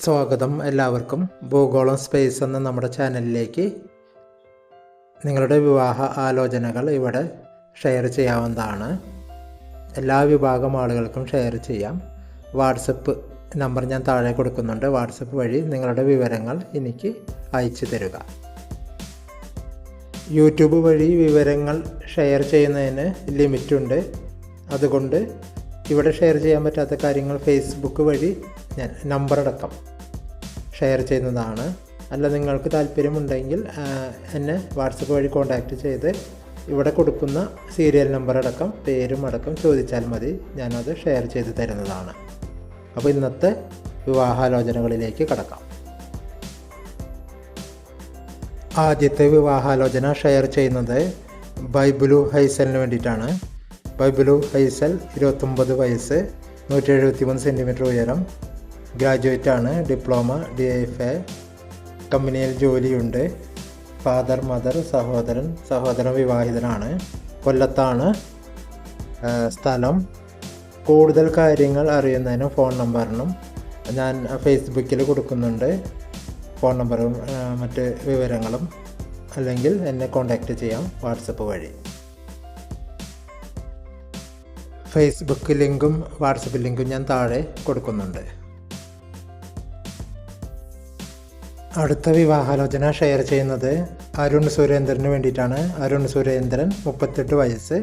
സ്വാഗതം. എല്ലാവർക്കും ഭൂഗോളം സ്പേസ് എന്ന നമ്മുടെ ചാനലിലേക്ക്. നിങ്ങളുടെ വിവാഹ ആലോചനകൾ ഇവിടെ ഷെയർ ചെയ്യാവുന്നതാണ്. എല്ലാ വിഭാഗം ആളുകൾക്കും ഷെയർ ചെയ്യാം. വാട്സപ്പ് നമ്പർ ഞാൻ താഴെ കൊടുക്കുന്നുണ്ട്. വാട്സപ്പ് വഴി നിങ്ങളുടെ വിവരങ്ങൾ എനിക്ക് അയച്ചു തരിക. യൂട്യൂബ് വഴി വിവരങ്ങൾ ഷെയർ ചെയ്യുന്നതിന് ലിമിറ്റുണ്ട്. അതുകൊണ്ട് ഇവിടെ ഷെയർ ചെയ്യാൻ പറ്റാത്ത കാര്യങ്ങൾ ഫേസ്ബുക്ക് വഴി ഞാൻ നമ്പറടക്കം ഷെയർ ചെയ്യുന്നതാണ്. അല്ല, നിങ്ങൾക്ക് താല്പര്യമുണ്ടെങ്കിൽ എന്നെ വാട്സപ്പ് വഴി കോൺടാക്റ്റ് ചെയ്ത് ഇവിടെ കൊടുക്കുന്ന സീരിയൽ നമ്പറടക്കം പേരും അടക്കം ചോദിച്ചാൽ മതി. ഞാനത് ഷെയർ ചെയ്ത് തരുന്നതാണ്. അപ്പോൾ ഇന്നത്തെ വിവാഹാലോചനകളിലേക്ക് കടക്കാം. ആദ്യത്തെ വിവാഹാലോചന ഷെയർ ചെയ്യുന്നത് ബൈബിളു ഹൈസലിന് വേണ്ടിയിട്ടാണ്. ബൈബിളു ഹൈസൽ 29 വയസ്സ്, 173 സെൻറ്റിമീറ്റർ ഉയരം, ഗ്രാജുവേറ്റാണ്, ഡിപ്ലോമ, DFA, കമ്പനിയിൽ ജോലിയുണ്ട്. ഫാദർ, മദർ, സഹോദരൻ വിവാഹിതനാണ്. കൊല്ലത്താണ് സ്ഥലം. കൂടുതൽ കാര്യങ്ങൾ അറിയുന്നതിനും ഫോൺ നമ്പറിനും ഞാൻ ഫേസ്ബുക്കിൽ കൊടുക്കുന്നുണ്ട്. ഫോൺ നമ്പറും മറ്റ് വിവരങ്ങളും, അല്ലെങ്കിൽ എന്നെ കോൺടാക്റ്റ് ചെയ്യാം വാട്സപ്പ് വഴി. ഫേസ്ബുക്ക് ലിങ്കും വാട്സപ്പ് ലിങ്കും ഞാൻ താഴെ കൊടുക്കുന്നുണ്ട്. അടുത്ത വിവാഹാലോചന ഷെയർ ചെയ്യുന്നത് അരുൺ സുരേന്ദ്രന് വേണ്ടിയിട്ടാണ്. അരുൺ സുരേന്ദ്രൻ 38 വയസ്സ്,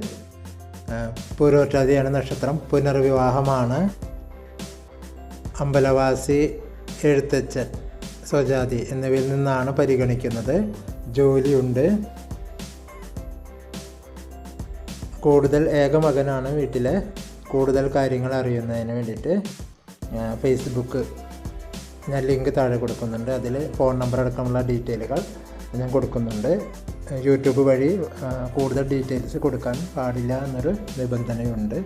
പൂരോറ്റാതിയാണ് നക്ഷത്രം, പുനർവിവാഹമാണ്. അമ്പലവാസി, എഴുത്തച്ഛൻ, സ്വജാതി എന്നിവയിൽ നിന്നാണ് പരിഗണിക്കുന്നത്. ജോലിയുണ്ട്. കൂടുതൽ ഏകമകനാണ് വീട്ടിലെ. കൂടുതൽ കാര്യങ്ങൾ അറിയുന്നതിന് വേണ്ടിയിട്ട് ഫേസ്ബുക്ക് ഞാൻ ലിങ്ക് താഴെ കൊടുക്കുന്നുണ്ട്. അതിൽ ഫോൺ നമ്പർ അടക്കമുള്ള ഡീറ്റെയിലുകൾ ഞാൻ കൊടുക്കുന്നുണ്ട്. യൂട്യൂബ് വഴി കൂടുതൽ ഡീറ്റെയിൽസ് കൊടുക്കാൻ പാടില്ല എന്നൊരു നിബന്ധനയുണ്ട്.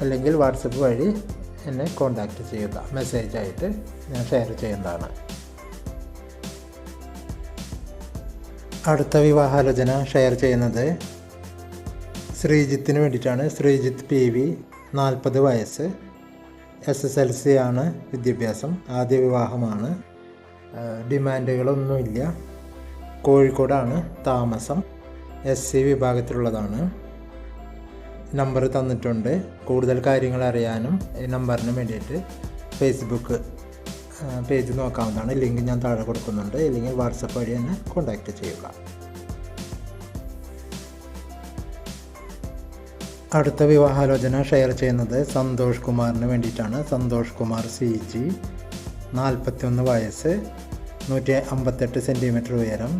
അല്ലെങ്കിൽ വാട്സപ്പ് വഴി എന്നെ കോൺടാക്റ്റ് ചെയ്യുക. മെസ്സേജായിട്ട് ഞാൻ ഷെയർ ചെയ്യുന്നതാണ്. അടുത്ത വിവാഹാലോചന ഷെയർ ചെയ്യുന്നത് ശ്രീജിത്തിന് വേണ്ടിയിട്ടാണ്. ശ്രീജിത്ത് PV, 40 വയസ്സ്, SSLC ആണ് വിദ്യാഭ്യാസം, ആദ്യ വിവാഹമാണ്. ഡിമാൻഡുകളൊന്നുമില്ല. കോഴിക്കോടാണ് താമസം, SC വിഭാഗത്തിലുള്ളതാണ്. നമ്പർ തന്നിട്ടുണ്ട്. കൂടുതൽ കാര്യങ്ങൾ അറിയാനും ഈ നമ്പറിന് വേണ്ടിയിട്ട് ഫേസ്ബുക്ക് പേജ് നോക്കാവുന്നതാണ്. ലിങ്ക് ഞാൻ താഴെ കൊടുക്കുന്നുണ്ട്. അല്ലെങ്കിൽ വാട്സപ്പ് വഴി എന്നെ കോൺടാക്റ്റ് ചെയ്യുക. അടുത്ത വിവാഹാലോചന ഷെയർ ചെയ്യുന്നത് സന്തോഷ് കുമാറിന് വേണ്ടിയിട്ടാണ്. സന്തോഷ് കുമാർ CG, 41 വയസ്സ്, 158 സെൻറ്റിമീറ്റർ ഉയരം,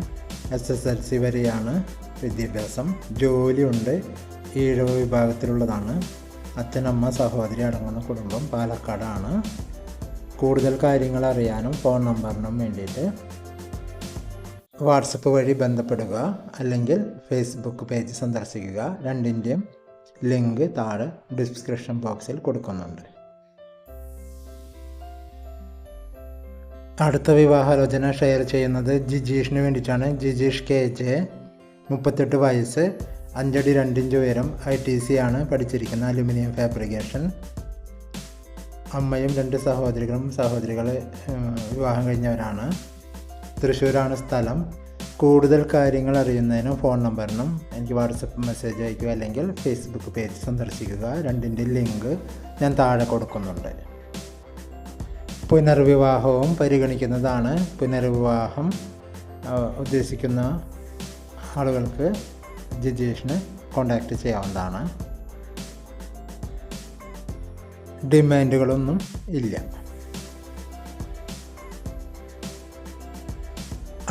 SSLC വരെയാണ് വിദ്യാഭ്യാസം. ജോലിയുണ്ട്. ഈഴവ വിഭാഗത്തിലുള്ളതാണ്. അച്ഛനമ്മ സഹോദരി അടങ്ങുന്ന കുടുംബം പാലക്കാടാണ്. കൂടുതൽ കാര്യങ്ങൾ അറിയാനും ഫോൺ നമ്പറിനും വേണ്ടിയിട്ട് വാട്സപ്പ് വഴി ബന്ധപ്പെടുക, അല്ലെങ്കിൽ ഫേസ്ബുക്ക് പേജ് സന്ദർശിക്കുക. രണ്ടിൻ്റെയും ലിങ്ക് താഴെ ഡിസ്ക്രിപ്ഷൻ ബോക്സിൽ കൊടുക്കുന്നുണ്ട്. അടുത്ത വിവാഹാലോചന ഷെയർ ചെയ്യുന്നത് ജിജീഷിന് വേണ്ടിയിട്ടാണ്. ജിജീഷ് KJ, 38 വയസ്സ്, 5 അടി 2 ഇഞ്ച് ഉയരം, ITC ആണ് പഠിച്ചിരിക്കുന്നത്, അലുമിനിയം ഫാബ്രിക്കേഷൻ. അമ്മയും 2 സഹോദരികൾ വിവാഹം കഴിഞ്ഞവരാണ്. തൃശ്ശൂരാണ് സ്ഥലം. കൂടുതൽ കാര്യങ്ങൾ അറിയുന്നതിനും ഫോൺ നമ്പറിനും എനിക്ക് വാട്സപ്പ് മെസ്സേജ് അയയ്ക്കുക, അല്ലെങ്കിൽ ഫേസ്ബുക്ക് പേജ് സന്ദർശിക്കുക. രണ്ടിൻ്റെ ലിങ്ക് ഞാൻ താഴെ കൊടുക്കുന്നുണ്ട്. പുനർവിവാഹവും പരിഗണിക്കുന്നതാണ്. പുനർവിവാഹം ഉദ്ദേശിക്കുന്ന ആളുകൾക്ക് ജിജീഷിന് കോൺടാക്റ്റ് ചെയ്യാവുന്നതാണ്. ഡിമാൻഡുകളൊന്നും ഇല്ല.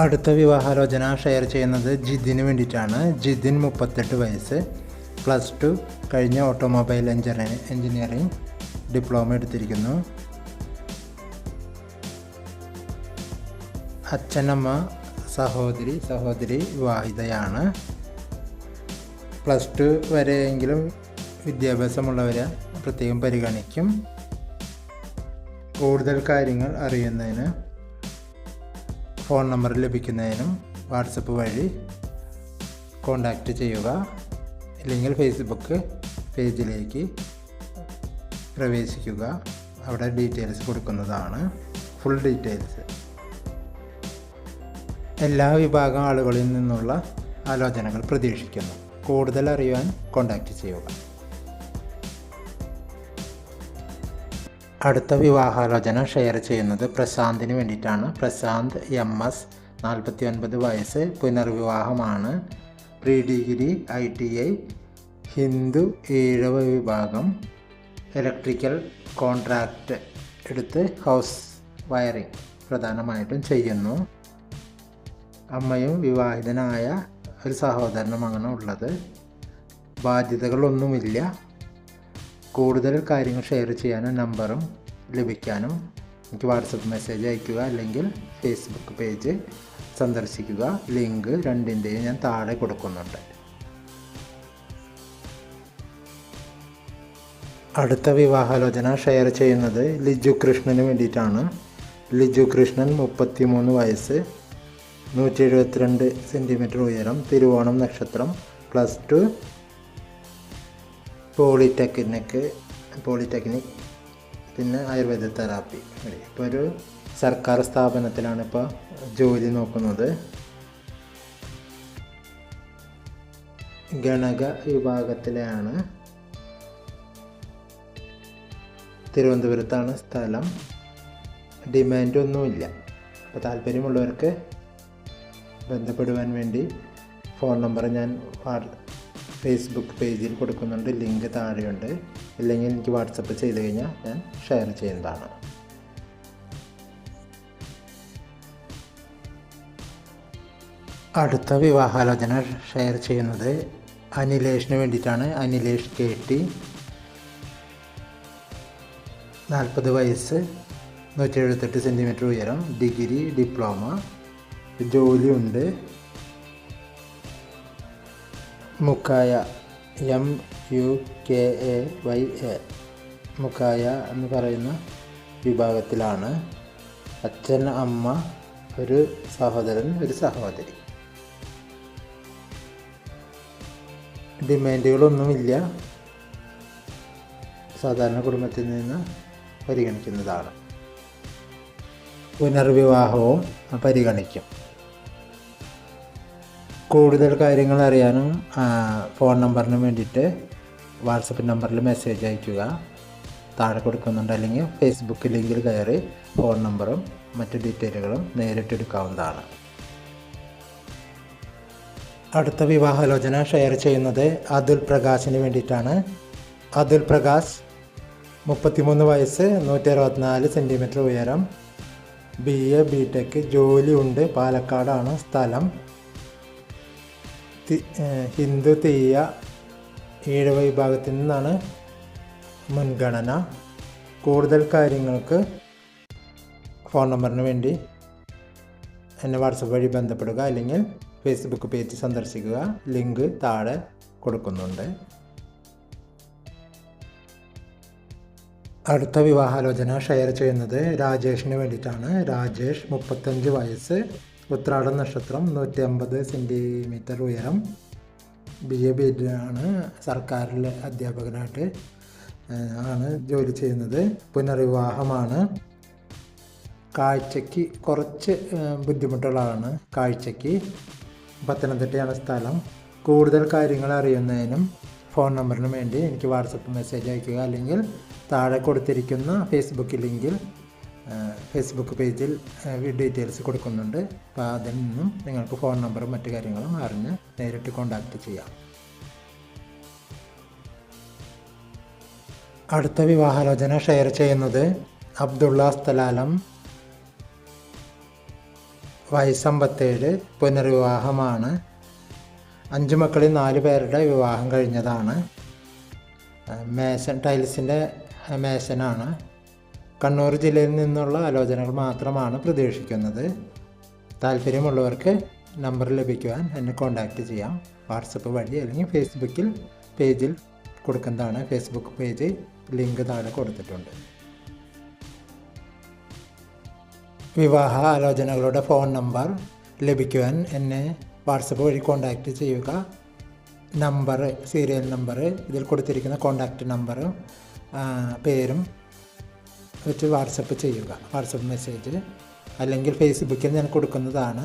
അടുത്ത വിവാഹാലോചന ഷെയർ ചെയ്യുന്നത് ജിതിന് വേണ്ടിയിട്ടാണ്. ജിതിൻ 38 വയസ്സ്, +2 കഴിഞ്ഞ ഓട്ടോമൊബൈൽ എഞ്ചിനീയറിംഗ് ഡിപ്ലോമ എടുത്തിരിക്കുന്നു. അച്ഛനമ്മ സഹോദരി വിവാഹിതയാണ്. +2 വരെയെങ്കിലും വിദ്യാഭ്യാസമുള്ളവരെ പ്രത്യേകം പരിഗണിക്കും. കൂടുതൽ കാര്യങ്ങൾ അറിയുന്നതിന് ഫോൺ നമ്പർ ലഭിക്കുന്നതിനും വാട്സപ്പ് വഴി കോൺടാക്റ്റ് ചെയ്യുക, അല്ലെങ്കിൽ ഫേസ്ബുക്ക് പേജിലേക്ക് പ്രവേശിക്കുക. അവിടെ ഡീറ്റെയിൽസ് കൊടുക്കുന്നതാണ്, ഫുൾ ഡീറ്റെയിൽസ്. എല്ലാ വിഭാഗം ആളുകളിൽ നിന്നുള്ള ആലോചനകൾ പ്രതീക്ഷിക്കുന്നു. കൂടുതൽ അറിയുവാൻ കോൺടാക്റ്റ് ചെയ്യുക. അടുത്ത വിവാഹാലോചന ഷെയർ ചെയ്യുന്നത് പ്രശാന്തിന് വേണ്ടിയിട്ടാണ്. പ്രശാന്ത് MS, 49 വയസ്സ്, പുനർവിവാഹമാണ്. Pre degree ITI, Hindu, Ezhava വിഭാഗം, ഇലക്ട്രിക്കൽ കോൺട്രാക്റ്റ് എടുത്ത് ഹൗസ് വയറിംഗ് പ്രധാനമായിട്ടും ചെയ്യുന്നു. അമ്മയും വിവാഹിതനായ ഒരു സഹോദരനുമാണ് ഉള്ളത്. ബാധ്യതകളൊന്നുമില്ല. കൂടുതൽ കാര്യങ്ങൾ ഷെയർ ചെയ്യാനും നമ്പറും ലഭിക്കാനും എനിക്ക് വാട്സപ്പ് മെസ്സേജ് അയയ്ക്കുക, അല്ലെങ്കിൽ ഫേസ്ബുക്ക് പേജ് സന്ദർശിക്കുക. ലിങ്ക് രണ്ടിൻ്റെയും ഞാൻ താഴെ കൊടുക്കുന്നുണ്ട്. അടുത്ത വിവാഹാലോചന ഷെയർ ചെയ്യുന്നത് ലിജു കൃഷ്ണന് വേണ്ടിയിട്ടാണ്. ലിജു കൃഷ്ണൻ 33 വയസ്സ്, 172 സെൻറ്റിമീറ്റർ ഉയരം, തിരുവോണം നക്ഷത്രം, +2, പോളിടെക്നിക്, പിന്നെ ആയുർവേദ തെറാപ്പി. ഇപ്പോൾ ഒരു സർക്കാർ സ്ഥാപനത്തിലാണ് ഇപ്പോൾ ജോലി നോക്കുന്നത്. ഗണക വിഭാഗത്തിലാണ്. തിരുവനന്തപുരത്താണ് സ്ഥലം. ഡിമാൻഡൊന്നുമില്ല. അപ്പോൾ താല്പര്യമുള്ളവർക്ക് ബന്ധപ്പെടുവാൻ വേണ്ടി ഫോൺ നമ്പർ ഞാൻ ഫേസ്ബുക്ക് പേജിൽ കൊടുക്കുന്നുണ്ട്. ലിങ്ക് താഴെയുണ്ട്. ഇല്ലെങ്കിൽ എനിക്ക് വാട്സപ്പ് ചെയ്ത് കഴിഞ്ഞാൽ ഞാൻ ഷെയർ ചെയ്യുന്നതാണ്. അടുത്ത വിവാഹാലോചന ഷെയർ ചെയ്യുന്നത് അനിലേഷിന് വേണ്ടിയിട്ടാണ്. അനിലേഷ് KT, 40 വയസ്സ്, 178 സെൻറ്റിമീറ്റർ ഉയരം, ഡിഗ്രി, ഡിപ്ലോമ, ജോലിയുണ്ട്. മുക്കായ, MUKAYA, മുക്കായ എന്ന് പറയുന്ന വിഭാഗത്തിലാണ്. അച്ഛൻ, അമ്മ, ഒരു സഹോദരൻ, ഒരു സഹോദരി. ഡിമാൻഡുകളൊന്നുമില്ല. സാധാരണ കുടുംബത്തിൽ നിന്ന് പരിഗണിക്കുന്നതാണ്. പുനർവിവാഹവും പരിഗണിക്കും. കൂടുതൽ കാര്യങ്ങൾ അറിയാനും ഫോൺ നമ്പറിന് വേണ്ടിയിട്ട് വാട്സപ്പ് നമ്പറിൽ മെസ്സേജ് അയയ്ക്കുക. താഴെ കൊടുക്കുന്നുണ്ട്. അല്ലെങ്കിൽ ഫേസ്ബുക്ക് ലിങ്കിൽ കയറി ഫോൺ നമ്പറും മറ്റ് ഡീറ്റെയിലുകളും നേരിട്ടെടുക്കാവുന്നതാണ്. അടുത്ത വിവാഹാലോചന ഷെയർ ചെയ്യുന്നത് അതുൽ പ്രകാശിന് വേണ്ടിയിട്ടാണ്. അതുൽ പ്രകാശ് 33 വയസ്സ്, 164 സെൻറ്റിമീറ്റർ ഉയരം, BA BTech, ജോലി ഉണ്ട്. പാലക്കാടാണ് സ്ഥലം. ഹിന്ദു, തീയ, ഈഴവ വിഭാഗത്തിൽ നിന്നാണ് മുൻഗണന. കൂടുതൽ കാര്യങ്ങൾക്ക് ഫോൺ നമ്പറിന് വേണ്ടി എന്നെ വാട്സപ്പ് വഴി ബന്ധപ്പെടുക, അല്ലെങ്കിൽ ഫേസ്ബുക്ക് പേജ് സന്ദർശിക്കുക. ലിങ്ക് താഴെ കൊടുക്കുന്നുണ്ട്. അടുത്ത വിവാഹാലോചന ഷെയർ ചെയ്യുന്നത് രാജേഷിന് വേണ്ടിയിട്ടാണ്. രാജേഷ് 35 വയസ്സ്, ഉത്രാടം നക്ഷത്രം, 150 സെൻറ്റിമീറ്റർ ഉയരം, BA BD ആണ്. സർക്കാരിലെ അധ്യാപകനായിട്ട് ആണ് ജോലി ചെയ്യുന്നത്. പുനർവിവാഹമാണ്. കാഴ്ചയ്ക്ക് കുറച്ച് ബുദ്ധിമുട്ടുള്ളതാണ്. കാഴ്ചയ്ക്ക്. പത്തനംതിട്ടയാണ് സ്ഥലം. കൂടുതൽ കാര്യങ്ങൾ അറിയുന്നതിനും ഫോൺ നമ്പറിന് വേണ്ടി എനിക്ക് വാട്സപ്പ് മെസ്സേജ് അയയ്ക്കുക, അല്ലെങ്കിൽ താഴെ കൊടുത്തിരിക്കുന്ന ഫേസ്ബുക്ക് ലിങ്കിൽ ഫേസ്ബുക്ക് പേജിൽ ഡീറ്റെയിൽസ് കൊടുക്കുന്നുണ്ട്. അപ്പോൾ അതിൽ നിന്നും നിങ്ങൾക്ക് ഫോൺ നമ്പറും മറ്റു കാര്യങ്ങളും അറിഞ്ഞ് നേരിട്ട് കോൺടാക്റ്റ് ചെയ്യാം. അടുത്ത വിവാഹാലോചന ഷെയർ ചെയ്യുന്നത് അബ്ദുള്ള സ്ഥലാലം, വയസ്സ് 57, പുനർവിവാഹമാണ്. 5 മക്കളിൽ 4 പേരുടെ വിവാഹം കഴിഞ്ഞതാണ്. ടൈൽസിൻ്റെ മേശനാണ്. കണ്ണൂർ ജില്ലയിൽ നിന്നുള്ള ആലോചനകൾ മാത്രമാണ് പ്രതീക്ഷിക്കുന്നത്. താല്പര്യമുള്ളവർക്ക് നമ്പർ ലഭിക്കുവാൻ എന്നെ കോൺടാക്റ്റ് ചെയ്യാം, വാട്സപ്പ് വഴി, അല്ലെങ്കിൽ ഫേസ്ബുക്കിൽ പേജിൽ കൊടുക്കുന്നതാണ്. ഫേസ്ബുക്ക് പേജ് ലിങ്ക് താഴെ കൊടുത്തിട്ടുണ്ട്. വിവാഹ ആലോചനകളുടെ ഫോൺ നമ്പർ ലഭിക്കുവാൻ എന്നെ വാട്സപ്പ് വഴി കോൺടാക്റ്റ് ചെയ്യുക. നമ്പർ, സീരിയൽ നമ്പർ, ഇതിൽ കൊടുത്തിരിക്കുന്ന കോൺടാക്റ്റ് നമ്പറും പേരും വെച്ച് വാട്സപ്പ് ചെയ്യുക, വാട്സപ്പ് മെസ്സേജ്. അല്ലെങ്കിൽ ഫേസ്ബുക്കിൽ ഞാൻ കൊടുക്കുന്നതാണ്.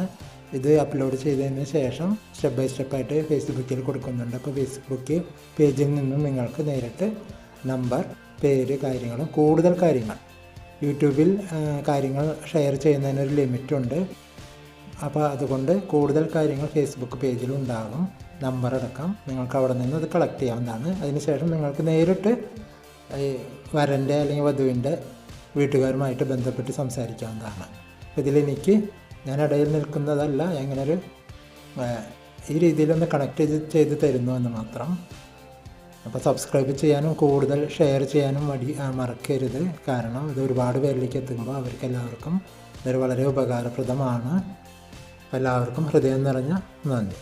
ഇത് അപ്ലോഡ് ചെയ്തതിന് ശേഷം സ്റ്റെപ്പ് ബൈ സ്റ്റെപ്പായിട്ട് ഫേസ്ബുക്കിൽ കൊടുക്കുന്നുണ്ട്. അപ്പോൾ ഫേസ്ബുക്ക് പേജിൽ നിന്നും നിങ്ങൾക്ക് നേരിട്ട് നമ്പർ, പേര്, കാര്യങ്ങളും കൂടുതൽ കാര്യങ്ങൾ യൂട്യൂബിൽ കാര്യങ്ങൾ ഷെയർ ചെയ്യുന്നതിനൊരു ലിമിറ്റുണ്ട്. അപ്പോൾ അതുകൊണ്ട് കൂടുതൽ കാര്യങ്ങൾ ഫേസ്ബുക്ക് പേജിലുണ്ടാകും, നമ്പർ അടക്കം. നിങ്ങൾക്ക് അവിടെ നിന്ന് അത് കളക്ട് ചെയ്യാവുന്നതാണ്. അതിനുശേഷം നിങ്ങൾക്ക് നേരിട്ട് വരൻ്റെ അല്ലെങ്കിൽ വധുവിൻ്റെ വീട്ടുകാരുമായിട്ട് ബന്ധപ്പെട്ട് സംസാരിക്കാവുന്നതാണ്. ഇതിലെനിക്ക് ഞാൻ ഇടയിൽ നിൽക്കുന്നതല്ല, എങ്ങനൊരു ഈ രീതിയിലൊന്ന് കണക്ട് ചെയ്ത് തരുന്നു എന്ന് മാത്രം. അപ്പോൾ സബ്സ്ക്രൈബ് ചെയ്യാനും കൂടുതൽ ഷെയർ ചെയ്യാനും മറക്കരുത്. കാരണം ഇത് ഒരുപാട് പേരിലേക്ക് എത്തുമ്പോൾ അവർക്കെല്ലാവർക്കും ഇതൊരു വളരെ ഉപകാരപ്രദമാണ്. എല്ലാവർക്കും ഹൃദയം നിറഞ്ഞ നന്ദി.